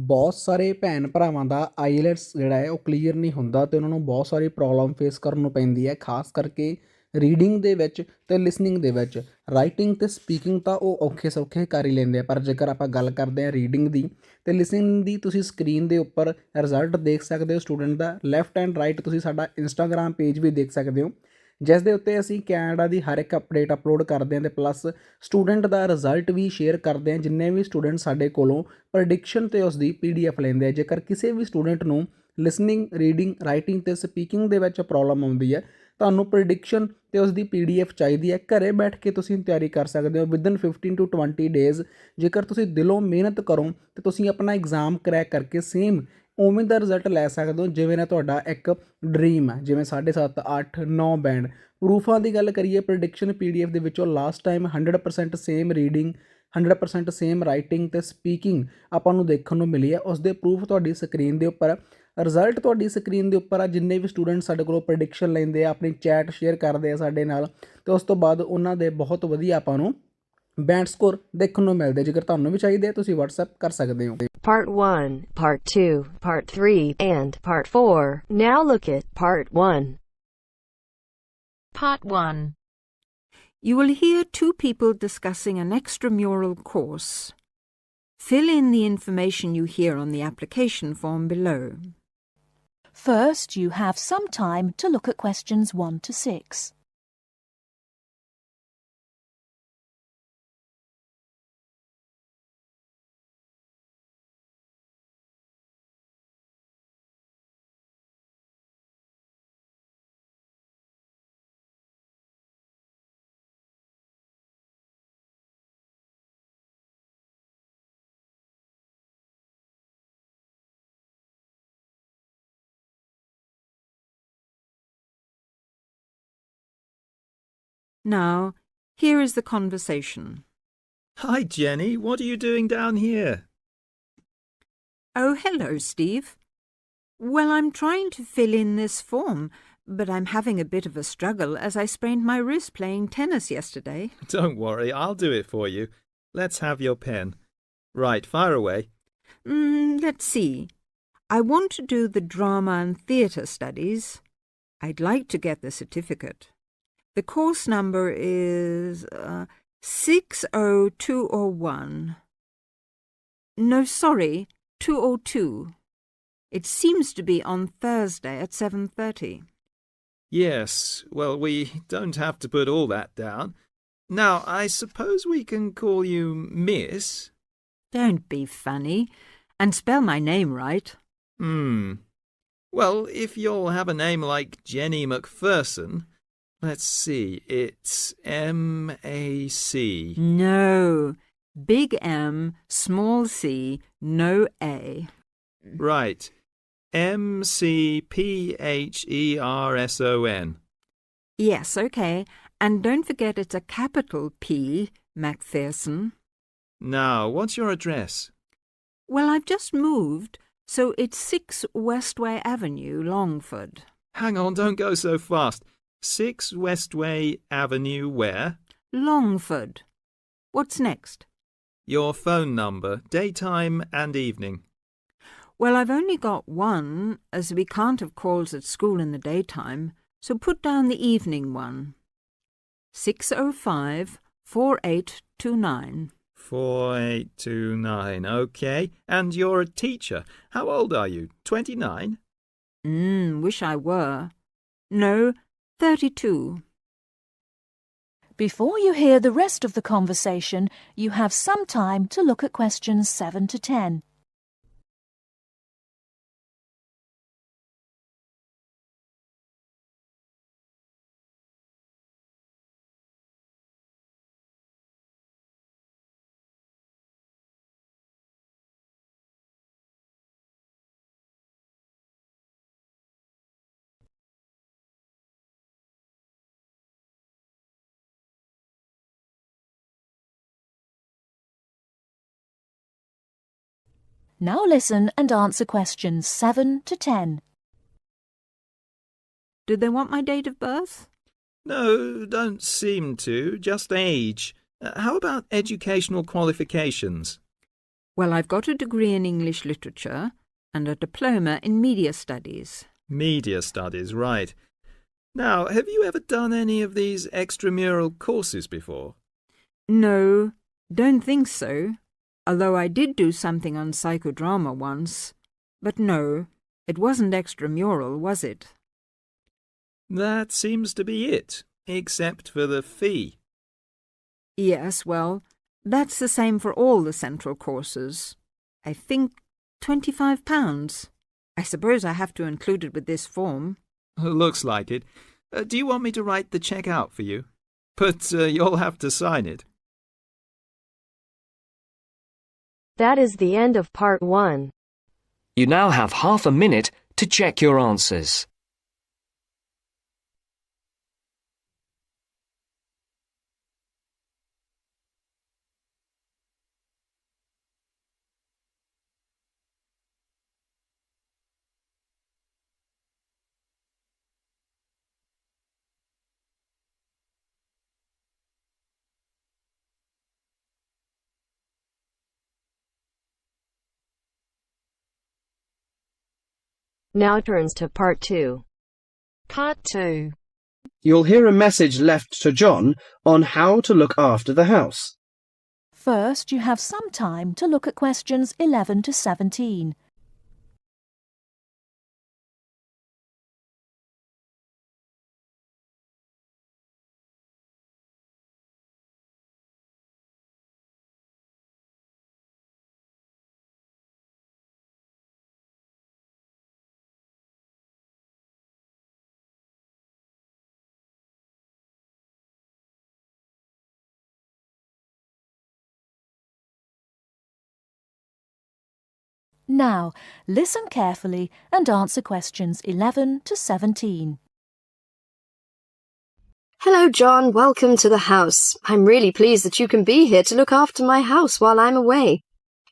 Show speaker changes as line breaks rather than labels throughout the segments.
ਬਹੁਤ ਸਾਰੇ ਭੈਣ ਭਰਾਵਾਂ ਦਾ ਆਈਲੈਟਸ ਜਿਹੜਾ ਹੈ ਉਹ ਕਲੀਅਰ ਨਹੀਂ ਹੁੰਦਾ ਅਤੇ ਉਹਨਾਂ ਨੂੰ ਬਹੁਤ ਸਾਰੀ ਪ੍ਰੋਬਲਮ ਫੇਸ ਕਰਨ ਨੂੰ ਪੈਂਦੀ ਹੈ, ਖਾਸ ਕਰਕੇ ਰੀਡਿੰਗ ਦੇ ਵਿੱਚ ਅਤੇ ਲਿਸਨਿੰਗ ਦੇ ਵਿੱਚ। ਰਾਈਟਿੰਗ ਅਤੇ ਸਪੀਕਿੰਗ ਤਾਂ ਉਹ ਔਖੇ ਸੌਖੇ ਕਰ ਹੀ ਲੈਂਦੇ ਆ, ਪਰ ਜੇਕਰ ਆਪਾਂ ਗੱਲ ਕਰਦੇ ਹਾਂ ਰੀਡਿੰਗ ਦੀ ਅਤੇ ਲਿਸਨਿੰਗ ਦੀ, ਤੁਸੀਂ ਸਕਰੀਨ ਦੇ ਉੱਪਰ ਰਿਜ਼ਲਟ ਦੇਖ ਸਕਦੇ ਹੋ ਸਟੂਡੈਂਟ ਦਾ। ਲੈਫਟ ਐਂਡ ਰਾਈਟ ਤੁਸੀਂ ਸਾਡਾ ਇੰਸਟਾਗ੍ਰਾਮ ਪੇਜ ਵੀ ਦੇਖ ਸਕਦੇ ਹੋ, ਜਿਸ ਦੇ ਉੱਤੇ ਅਸੀਂ ਕੈਨੇਡਾ ਦੀ ਹਰ ਇੱਕ ਅਪਡੇਟ ਅਪਲੋਡ ਕਰਦੇ ਹਾਂ ਅਤੇ ਪਲੱਸ ਸਟੂਡੈਂਟ ਦਾ ਰਿਜ਼ਲਟ ਵੀ ਸ਼ੇਅਰ ਕਰਦੇ ਹਾਂ। ਜਿੰਨੇ ਵੀ ਸਟੂਡੈਂਟ ਸਾਡੇ ਕੋਲੋਂ ਪ੍ਰੈਡਿਕਸ਼ਨ ਅਤੇ ਉਸ ਦੀ PDF ਲੈਂਦੇ ਆ, ਜੇਕਰ ਕਿਸੇ ਵੀ ਸਟੂਡੈਂਟ ਨੂੰ ਲਿਸਨਿੰਗ, ਰੀਡਿੰਗ, ਰਾਈਟਿੰਗ ਅਤੇ ਸਪੀਕਿੰਗ ਦੇ ਵਿੱਚ ਪ੍ਰੋਬਲਮ ਆਉਂਦੀ ਹੈ, ਤੁਹਾਨੂੰ ਪ੍ਰੈਡਿਕਸ਼ਨ ਅਤੇ ਉਸ ਦੀ PDF ਚਾਹੀਦੀ ਹੈ, ਘਰੇ ਬੈਠ ਕੇ ਤੁਸੀਂ ਤਿਆਰੀ ਕਰ ਸਕਦੇ ਹੋ ਵਿਦਨ 15 to 20 ਡੇਜ਼। ਜੇਕਰ ਤੁਸੀਂ ਦਿਲੋਂ ਮਿਹਨਤ ਕਰੋ ਤਾਂ ਤੁਸੀਂ ਆਪਣਾ ਐਗਜ਼ਾਮ ਕਰੈਕ ਕਰਕੇ ਸੇਮ ਉਵੇਂ ਦਾ ਰਿਜ਼ਲਟ ਲੈ ਸਕਦੇ ਹੋ ਜਿਵੇਂ ਨਾ ਤੁਹਾਡਾ ਇੱਕ ਡਰੀਮ ਹੈ, ਜਿਵੇਂ 7.5, 8, 9 ਬੈਂਡ। ਪ੍ਰੂਫਾਂ ਦੀ ਗੱਲ ਕਰੀਏ, ਪ੍ਰੈਡਿਕਸ਼ਨ PDF ਦੇ ਵਿੱਚੋਂ last time 100% same reading, 100% same writing ਅਤੇ ਸਪੀਕਿੰਗ ਆਪਾਂ ਨੂੰ ਦੇਖਣ ਨੂੰ ਮਿਲੀ ਹੈ। ਉਸ ਦੇ ਪ੍ਰੂਫ ਤੁਹਾਡੀ ਸਕਰੀਨ ਦੇ ਉੱਪਰ, ਰਿਜ਼ਲਟ ਤੁਹਾਡੀ ਸਕਰੀਨ ਦੇ ਉੱਪਰ ਆ। ਜਿੰਨੇ ਵੀ ਸਟੂਡੈਂਟ ਸਾਡੇ ਕੋਲੋਂ ਪ੍ਰੈਡਿਕਸ਼ਨ ਲੈਂਦੇ ਆ, ਆਪਣੀ ਚੈਟ ਸ਼ੇਅਰ ਕਰਦੇ ਆ ਸਾਡੇ ਨਾਲ, ਅਤੇ ਉਸ ਤੋਂ ਬਾਅਦ ਉਹਨਾਂ ਦੇ ਬਹੁਤ ਵਧੀਆ ਆਪਾਂ ਨੂੰ ਬੈਂਡ ਸਕੋਰ ਦੇਖਣ ਨੂੰ ਮਿਲਦੇ। ਜੇਕਰ ਤੁਹਾਨੂੰ ਵੀ ਚਾਹੀਦੇ ਆ ਤੁਸੀਂ WhatsApp ਕਰ ਸਕਦੇ ਹੋ।
Part 1, Part 2, Part 3, and Part 4. Now look at Part 1.
Part 1. You will hear two people discussing an extramural course. Fill in the information you hear on the application form below.
First, you have some time to look at questions 1 to 6.
Now, here is the conversation.
Hi, Jenny. What are you doing down here?
Oh, hello, Steve. Well, I'm trying to fill in this form, but I'm having a bit of a struggle as I sprained my wrist playing tennis yesterday.
Don't worry, I'll do it for you. Let's have your pen. Right, fire away.
Let's see. I want to do the drama and theatre studies. I'd like to get the certificate. The course number is 60201. No, sorry, 202. It seems to be on Thursday at 7:30.
Yes, well, we don't have to put all that down. Now, I suppose we can call you Miss?
Don't be funny, and spell my name right.
Well, if you'll have a name like Jenny McPherson, let's see, it's M-A-C.
No, big M, small c, no A.
Right, M-C-P-H-E-R-S-O-N.
Yes, okay, and don't forget it's a capital P, McPherson.
Now, what's your address?
Well, I've just moved, so it's 6 Westway Avenue, Longford.
Hang on, don't go so fast. 6 Westway Avenue where?
Longford. What's next?
Your phone number, daytime and evening.
Well, I've only got one, as we can't have calls at school in the daytime, so put down the evening one. 605 4829.
4829, OK. And you're a teacher. How old are you? 29?
Wish I were. No, 32.
Before you hear the rest of the conversation, you have some time to look at questions 7 to 10. Now listen and answer questions 7 to 10.
Do they want my date of birth?
No, don't seem to. Just age. How about educational qualifications?
Well, I've got a degree in English literature and a diploma in media studies.
Media studies, right. Now, have you ever done any of these extramural courses before?
No, don't think so. Although I did do something on psychodrama once. But no, it wasn't extramural, was it?
That seems to be it, except for the fee.
Yes, well, that's the same for all the central courses. I think £25. I suppose I have to include it with this form.
Looks like it. Do you want me to write the cheque out for you? But you'll have to sign it.
That is the end of part 1.
You now have half a minute to check your answers.
Now turns to part 2.
Part 2.
You'll hear a message left to John on how to look after the house.
First, you have some time to look at questions 11 to 17. Now, listen carefully and answer questions 11 to 17.
Hello, John. Welcome to the house. I'm really pleased that you can be here to look after my house while I'm away.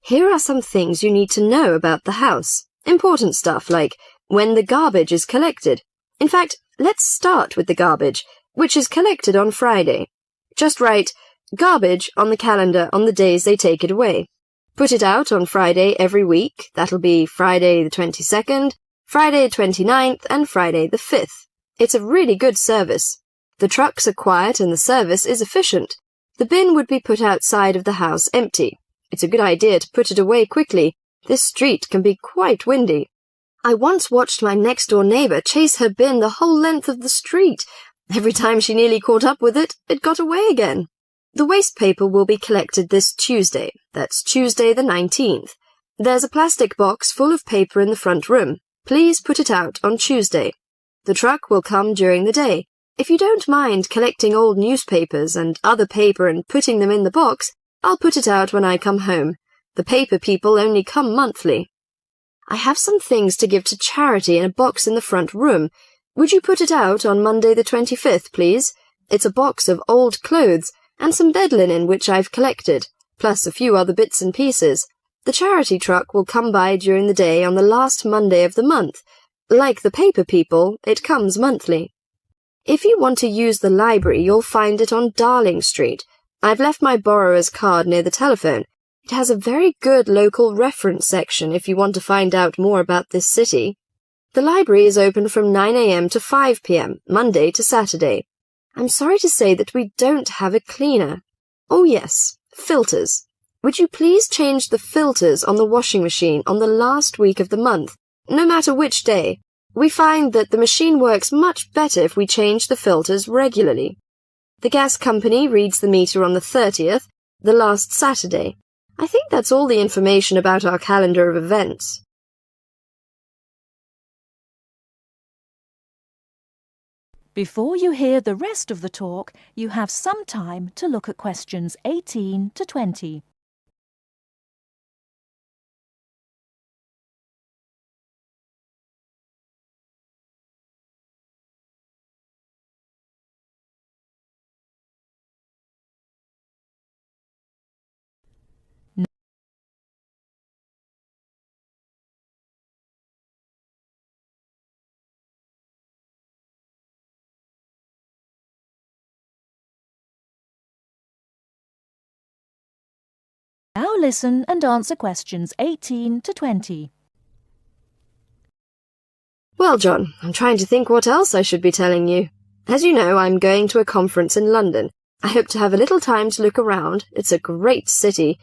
Here are some things you need to know about the house. Important stuff like when the garbage is collected. In fact, let's start with the garbage, which is collected on Friday. Just write garbage on the calendar on the days they take it away. Put it out on Friday every week. That'll be Friday the 22nd, Friday the 29th, and Friday the 5th. It's a really good service. The trucks are quiet and the service is efficient. The bin would be put outside of the house empty. It's a good idea to put it away quickly. This street can be quite windy. I once watched my next-door neighbour chase her bin the whole length of the street. Every time she nearly caught up with it, it got away again. The waste paper will be collected this Tuesday. That's Tuesday the 19th. There's a plastic box full of paper in the front room. Please put it out on Tuesday. The truck will come during the day. If you don't mind collecting old newspapers and other paper and putting them in the box, I'll put it out when I come home. The paper people only come monthly. I have some things to give to charity in a box in the front room. Would you put it out on Monday the 25th, please? It's a box of old clothes and some bed linen which I've collected, plus a few other bits and pieces. The charity truck will come by during the day on the last Monday of the month. Like the paper people, it comes monthly. If you want to use the library, you'll find it on Darling Street. I've left my borrower's card near the telephone. It has a very good local reference section if you want to find out more about this city. The library is open from 9 a.m. to 5 p.m., Monday to Saturday. I'm sorry to say that we don't have a cleaner. Oh yes, filters. Would you please change the filters on the washing machine on the last week of the month, no matter which day? We find that the machine works much better if we change the filters regularly. The gas company reads the meter on the 30th, the last Saturday. I think that's all the information about our calendar of events.
Before you hear the rest of the talk, you have some time to look at questions 18 to 20. Now listen and answer questions 18 to 20.
Well, John, I'm trying to think what else I should be telling you. As you know, I'm going to a conference in London. I hope to have a little time to look around. It's a great city.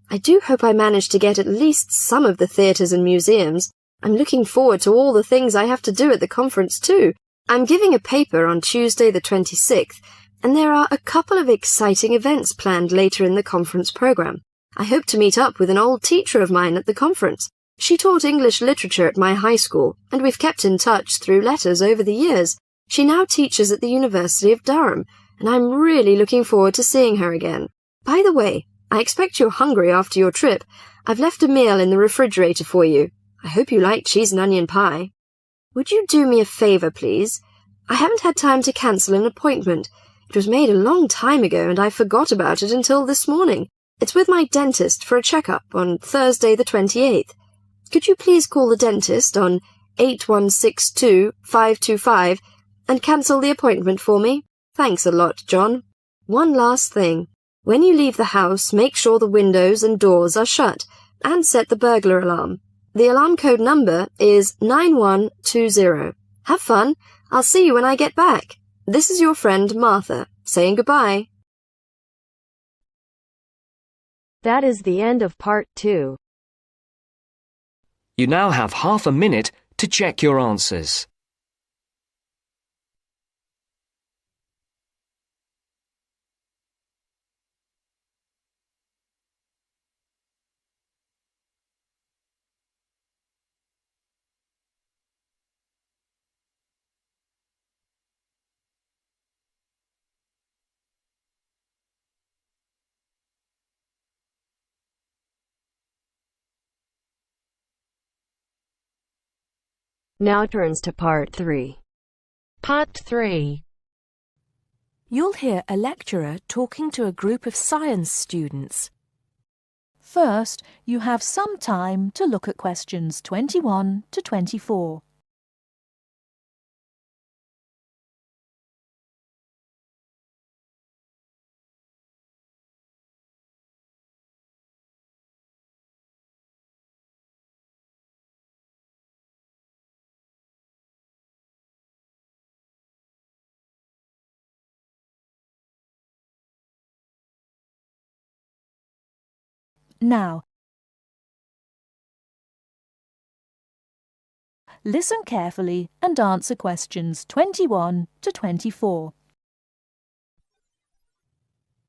I do hope I manage to get at least some of the theatres and museums. I'm looking forward to all the things I have to do at the conference too. I'm giving a paper on Tuesday the 26th, and there are a couple of exciting events planned later in the conference programme. I hope to meet up with an old teacher of mine at the conference. She taught English literature at my high school, and we've kept in touch through letters over the years. She now teaches at the University of Durham, and I'm really looking forward to seeing her again. By the way, I expect you're hungry after your trip. I've left a meal in the refrigerator for you. I hope you like cheese and onion pie. Would you do me a favour, please? I haven't had time to cancel an appointment. It was made a long time ago, and I forgot about it until this morning. It's with my dentist for a checkup on Thursday the 28th. Could you please call the dentist on 8162-525 and cancel the appointment for me? Thanks a lot, John. One last thing. When you leave the house, make sure the windows and doors are shut and set the burglar alarm. The alarm code number is 9120. Have fun. I'll see you when I get back. This is your friend Martha, saying goodbye.
That is the end of part 2.
You now have half a minute to check your answers.
Now turns to part 3.
Part 3. You'll hear a lecturer talking to a group of science students. First, you have some time to look at questions 21 to 24. Now, listen carefully and answer questions 21 to 24.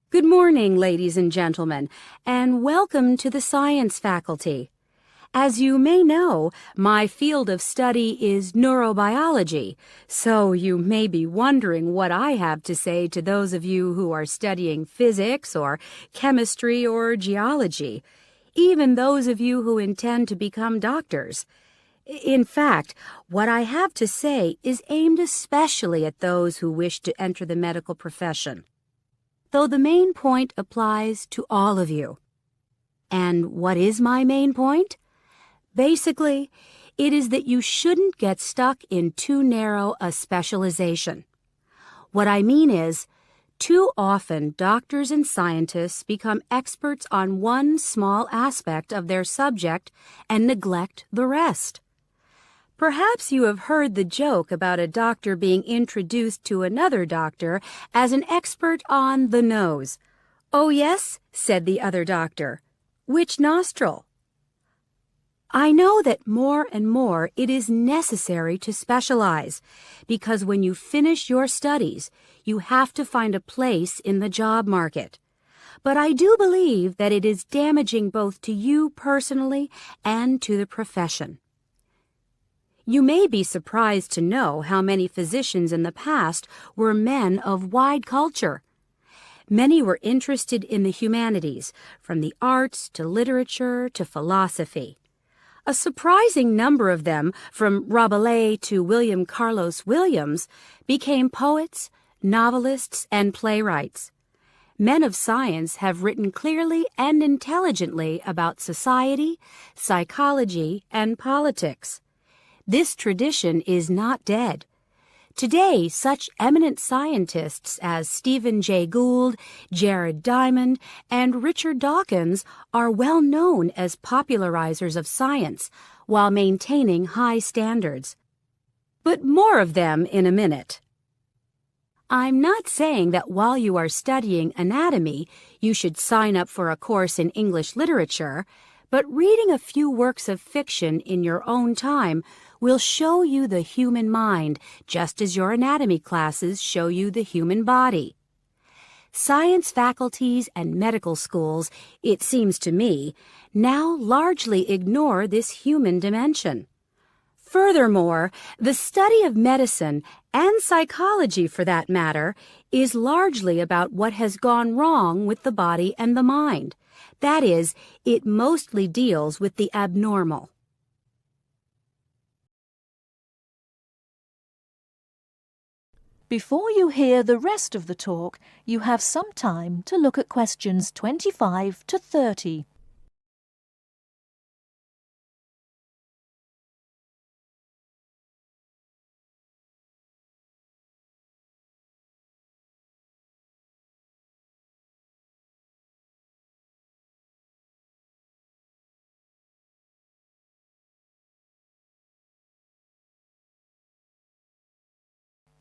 Good morning, ladies and gentlemen, and welcome to the science faculty. As you may know, my field of study is neurobiology, so you may be wondering what I have to say to those of you who are studying physics or chemistry or geology, even those of you who intend to become doctors. In fact, what I have to say is aimed especially at those who wish to enter the medical profession, though the main point applies to all of you. And what is my main point? Basically, it is that you shouldn't get stuck in too narrow a specialization. What I mean is, too often doctors and scientists become experts on one small aspect of their subject and neglect the rest. Perhaps you have heard the joke about a doctor being introduced to another doctor as an expert on the nose. "Oh, yes," said the other doctor. "Which nostril?" I know that more and more it is necessary to specialize, because when you finish your studies, you have to find a place in the job market. But I do believe that it is damaging both to you personally and to the profession. You may be surprised to know how many physicians in the past were men of wide culture. Many were interested in the humanities, from the arts to literature to philosophy. A surprising number of them, from Rabelais to William Carlos Williams, became poets, novelists, and playwrights. Men of science have written clearly and intelligently about society, psychology, and politics. This tradition is not dead. Today, such eminent scientists as Stephen Jay Gould, Jared Diamond, and Richard Dawkins are well known as popularizers of science while maintaining high standards. But more of them in a minute. I'm not saying that while you are studying anatomy, you should sign up for a course in English literature, but reading a few works of fiction in your own time will show you the human mind, just as your anatomy classes show you the human body. Science faculties and medical schools, it seems to me, now largely ignore this human dimension. Furthermore, the study of medicine, and psychology for that matter, is largely about what has gone wrong with the body and the mind. That is, it mostly deals with the abnormal.
Before you hear the rest of the talk, you have some time to look at questions 25 to 30.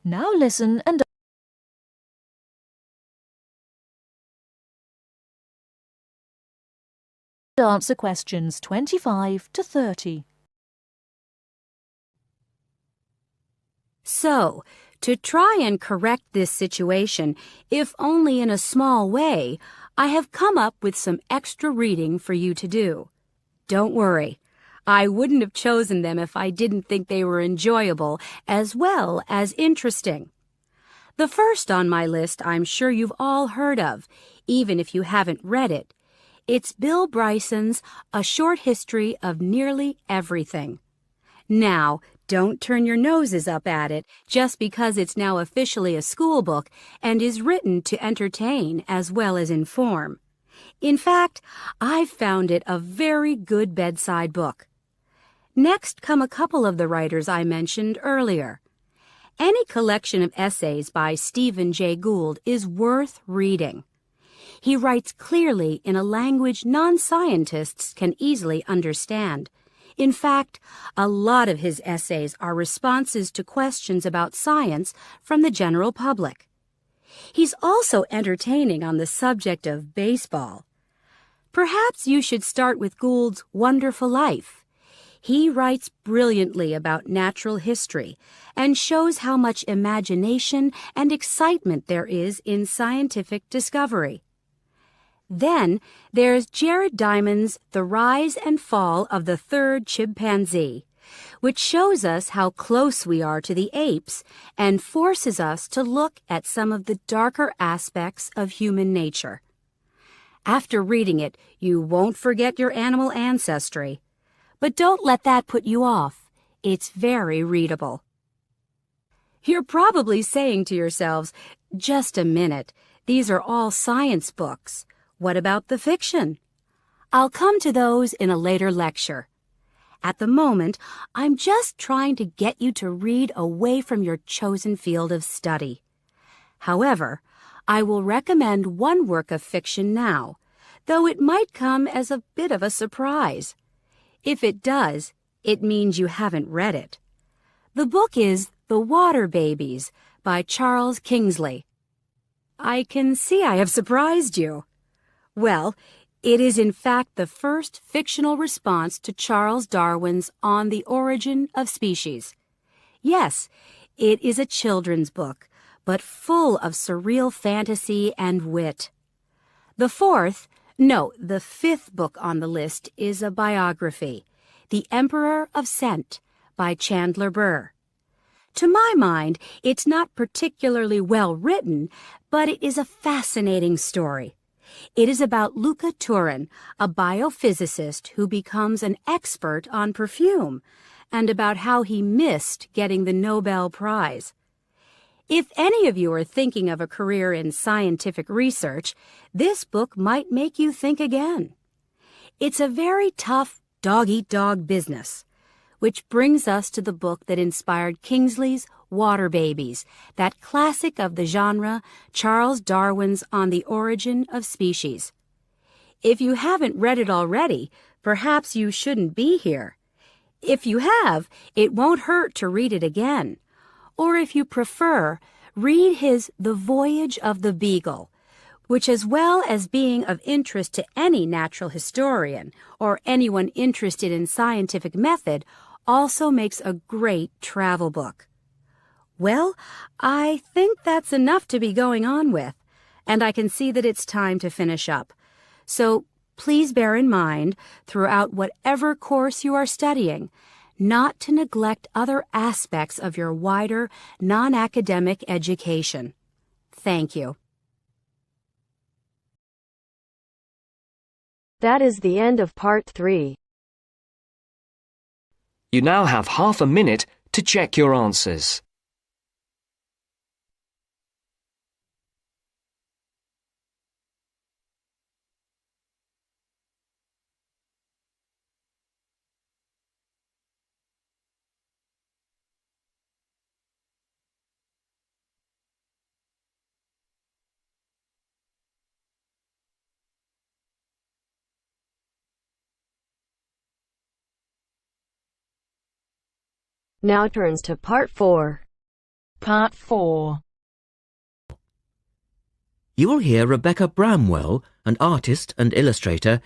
Now listen and answer questions 25 to 30.
So, to try and correct this situation, if only in a small way, I have come up with some extra reading for you to do. Don't worry. I wouldn't have chosen them if I didn't think they were enjoyable as well as interesting. The first on my list I'm sure you've all heard of, even if you haven't read it. It's Bill Bryson's A Short History of Nearly Everything. Now, don't turn your noses up at it just because it's now officially a school book and is written to entertain as well as inform. In fact, I've found it a very good bedside book. Next come a couple of the writers I mentioned earlier. Any collection of essays by Stephen Jay Gould is worth reading. He writes clearly in a language non-scientists can easily understand. In fact, a lot of his essays are responses to questions about science from the general public. He's also entertaining on the subject of baseball. Perhaps you should start with Gould's Wonderful Life. He writes brilliantly about natural history and shows how much imagination and excitement there is in scientific discovery. Then there's Jared Diamond's The Rise and Fall of the Third Chimpanzee, which shows us how close we are to the apes and forces us to look at some of the darker aspects of human nature. After reading it, you won't forget your animal ancestry. But don't let that put you off. It's very readable. You're probably saying to yourselves, just a minute, these are all science books. What about the fiction? I'll come to those in a later lecture. At the moment, I'm just trying to get you to read away from your chosen field of study. However, I will recommend one work of fiction now, though it might come as a bit of a surprise. If it does, it means you haven't read it. The book is The Water Babies by Charles Kingsley. I can see I have surprised you. Well, it is in fact the first fictional response to Charles Darwin's On the Origin of Species. Yes, it is a children's book, but full of surreal fantasy and wit. The fifth book on the list is a biography, The Emperor of Scent by Chandler Burr. To my mind, it's not particularly well written, but it is a fascinating story. It is about Luca Turin, a biophysicist who becomes an expert on perfume, and about how he missed getting the Nobel Prize. If any of you are thinking of a career in scientific research, this book might make you think again. It's a very tough dog-eat-dog business, which brings us to the book that inspired Kingsley's Water Babies, that classic of the genre, Charles Darwin's On the Origin of Species. If you haven't read it already, perhaps you shouldn't be here. If you have, it won't hurt to read it again. Or if you prefer, read his The Voyage of the Beagle, which, as well as being of interest to any natural historian or anyone interested in scientific method, also makes a great travel book. Well, I think that's enough to be going on with, and I can see that it's time to finish up. So please bear in mind, throughout whatever course you are studying, not to neglect other aspects of your wider, non-academic education. Thank you.
That is the end of part 3.
You now have half a minute to check your answers.
Now turns to part 4.
Part 4.
You will hear Rebecca Bramwell, an artist and illustrator,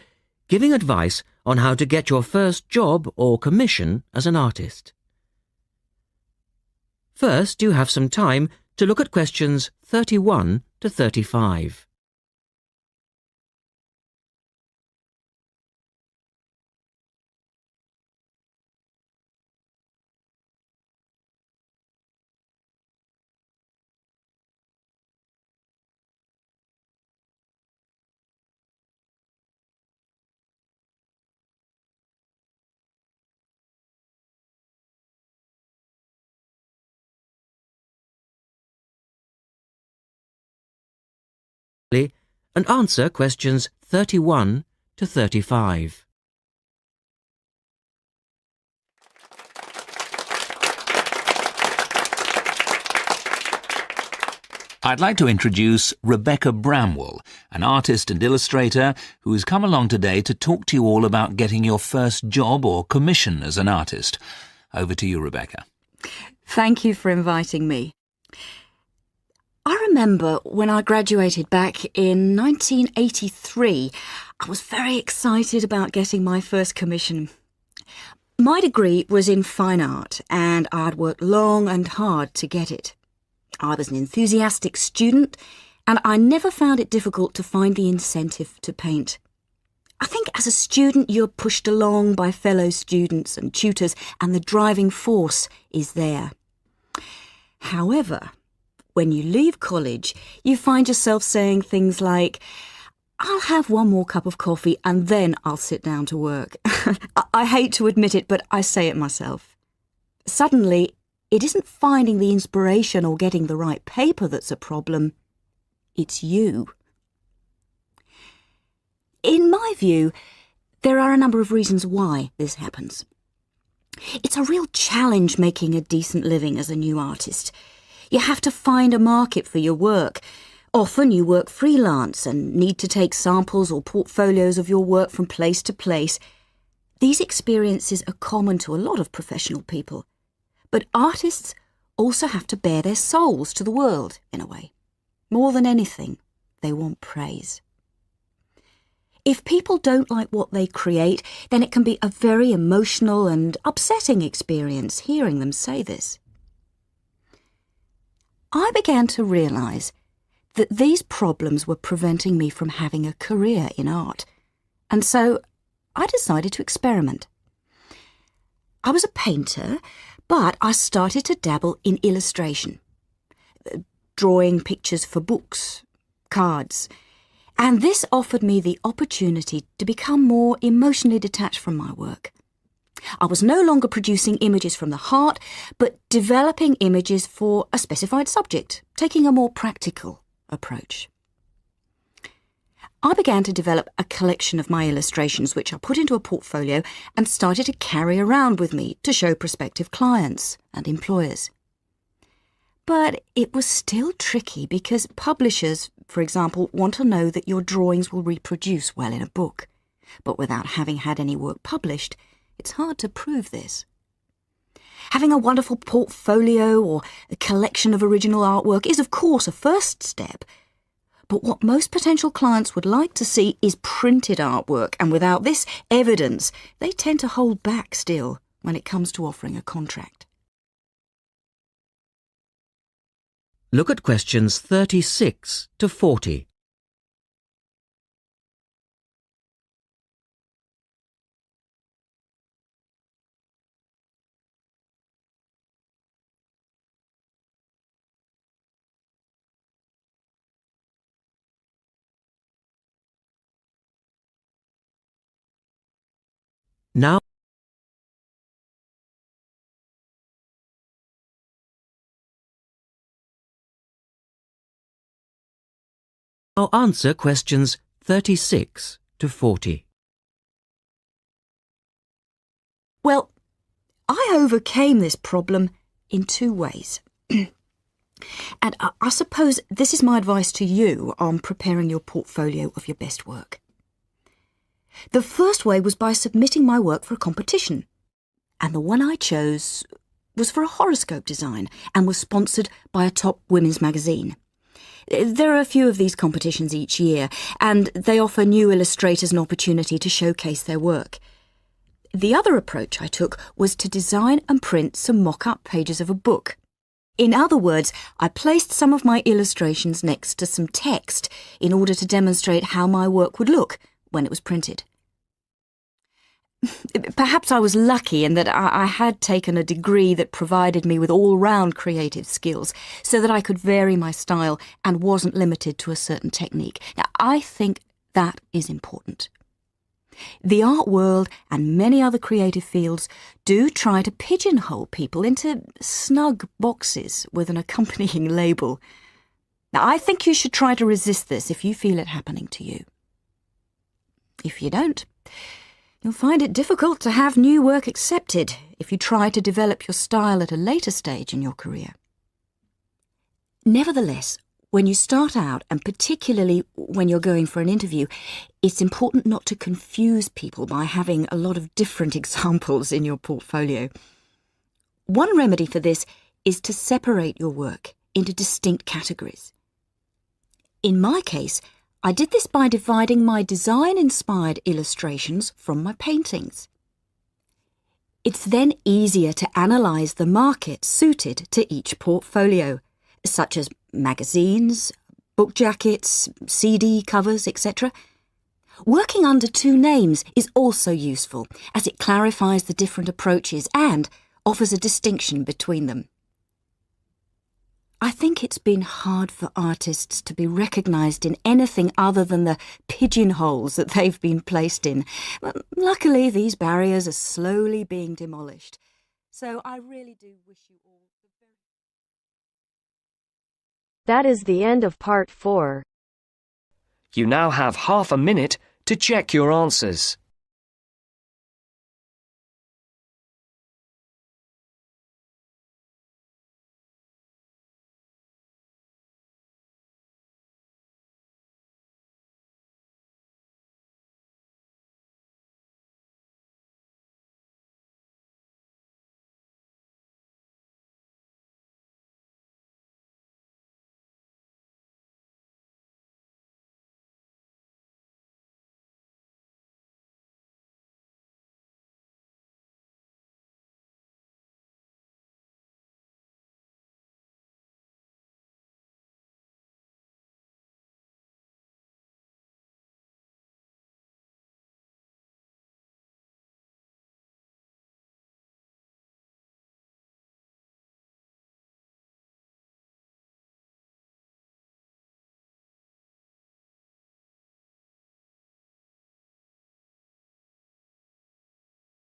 giving advice on how to get your first job or commission as an artist. First, you have some time to look at questions 31 to 35. And answer questions 31 to 35.
I'd like to introduce Rebecca Bramwell, an artist and illustrator who has come along today to talk to you all about getting your first job or commission as an artist. Over to you, Rebecca.
Thank you for inviting me. I remember when I graduated back in 1983, I was very excited about getting my first commission. My degree was in fine art, and I'd worked long and hard to get it. I was an enthusiastic student, and I never found it difficult to find the incentive to paint. I think as a student you're pushed along by fellow students and tutors, and the driving force is there. However, when you leave college, you find yourself saying things like, I'll have one more cup of coffee and then I'll sit down to work. I hate to admit it, but I say it myself. Suddenly, it isn't finding the inspiration or getting the right paper that's a problem. It's you. In my view, there are a number of reasons why this happens. It's a real challenge making a decent living as a new artist. You have to find a market for your work. Often you work freelance and need to take samples or portfolios of your work from place to place. These experiences are common to a lot of professional people. But artists also have to bare their souls to the world, in a way. More than anything, they want praise. If people don't like what they create, then it can be a very emotional and upsetting experience hearing them say this. I began to realise that these problems were preventing me from having a career in art, and so I decided to experiment. I was a painter, but I started to dabble in illustration, drawing pictures for books, cards, and this offered me the opportunity to become more emotionally detached from my work. I was no longer producing images from the heart, but developing images for a specified subject, taking a more practical approach. I began to develop a collection of my illustrations, which I put into a portfolio and started to carry around with me to show prospective clients and employers. But it was still tricky because publishers, for example, want to know that your drawings will reproduce well in a book. But without having had any work published, it's hard to prove this. Having a wonderful portfolio or a collection of original artwork is, of course, a first step. But what most potential clients would like to see is printed artwork, and without this evidence, they tend to hold back still when it comes to offering a contract.
Look at questions 36 to 40. Now answer questions 36 to 40.
Well, I overcame this problem in two ways. And I suppose this is my advice to you on preparing your portfolio of your best work. The first way was by submitting my work for a competition. And the one I chose was for a horoscope design and was sponsored by a top women's magazine. There are a few of these competitions each year, and they offer new illustrators an opportunity to showcase their work. The other approach I took was to design and print some mock-up pages of a book. In other words, I placed some of my illustrations next to some text in order to demonstrate how my work would look when it was printed. Perhaps I was lucky in that I had taken a degree that provided me with all-round creative skills so that I could vary my style and wasn't limited to a certain technique. Now, I think that is important. The art world and many other creative fields do try to pigeonhole people into snug boxes with an accompanying label. Now, I think you should try to resist this if you feel it happening to you. If you don't, you'll find it difficult to have new work accepted if you try to develop your style at a later stage in your career. Nevertheless, when you start out, and particularly when you're going for an interview, it's important not to confuse people by having a lot of different examples in your portfolio. One remedy for this is to separate your work into distinct categories. In my case, I did this by dividing my design-inspired illustrations from my paintings. It's then easier to analyse the market suited to each portfolio, such as magazines, book jackets, CD covers, etc. Working under two names is also useful, as it clarifies the different approaches and offers a distinction between them. I think it's been hard for artists to be recognised in anything other than the pigeonholes that they've been placed in. Luckily, these barriers are slowly being demolished. So I really do wish you all the very...
That is the end of part 4.
You now have half a minute to check your answers.